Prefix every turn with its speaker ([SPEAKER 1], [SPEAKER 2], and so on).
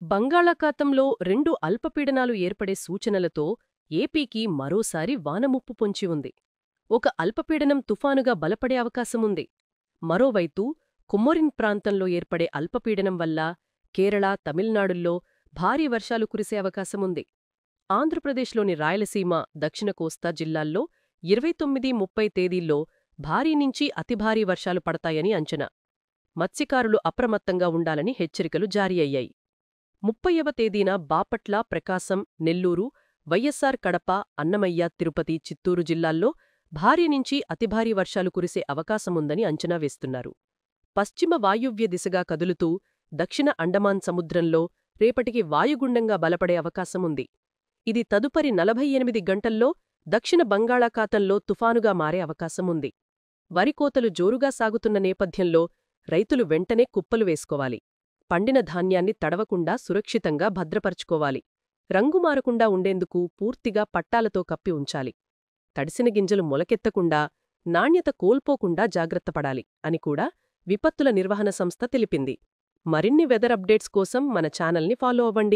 [SPEAKER 1] బంగాళాఖాతంలో రెండు అల్పపీడనాలు ఏర్పడే సూచనలతో ఏపీకి మరోసారి వానముప్పు పొంచి ఉంది. ఒక అల్పపీడనం తుఫానుగా బలపడే అవకాశముంది. మరోవైపు కుమ్మరిన్ ప్రాంతంలో ఏర్పడే అల్పపీడనం వల్ల కేరళ, తమిళనాడుల్లో భారీ వర్షాలు కురిసే అవకాశముంది. ఆంధ్రప్రదేశ్లోని రాయలసీమ, దక్షిణ కోస్తా జిల్లాల్లో 29-30 తేదీల్లో భారీ నుంచి అతిభారీ వర్షాలు పడతాయని అంచనా. మత్స్యకారులు అప్రమత్తంగా ఉండాలని హెచ్చరికలు జారీ అయ్యాయి. 30వ తేదీన బాపట్ల, ప్రకాశం, నెల్లూరు, వైఎస్సార్ కడప, అన్నమయ్య, తిరుపతి, చిత్తూరు జిల్లాల్లో భారీ నుంచి అతిభారీ వర్షాలు కురిసే అవకాశముందని అంచనా వేస్తున్నారు. పశ్చిమ వాయువ్య దిశగా కదులుతూ దక్షిణ అండమాన్ సముద్రంలో రేపటికి వాయుగుండంగా బలపడే అవకాశముంది. ఇది తదుపరి 48 గంటల్లో దక్షిణ బంగాళాఖాతంలో తుఫానుగా మారే అవకాశముంది. వరికోతలు జోరుగా సాగుతున్న నేపథ్యంలో రైతులు వెంటనే కుప్పలు వేసుకోవాలి. పండిన ధాన్యాన్ని తడవకుండా సురక్షితంగా భద్రపరుచుకోవాలి. రంగు మారకుండా ఉండేందుకు పూర్తిగా పట్టాలతో కప్పి ఉంచాలి. తడిసిన గింజలు మొలకెత్తకుండా, నాణ్యత కోల్పోకుండా జాగ్రత్తపడాలి అని కూడా విపత్తుల నిర్వహణ సంస్థ తెలిపింది. మరిన్ని వెదర్ అప్డేట్స్ కోసం మన ఛానల్ని ఫాలో అవ్వండి.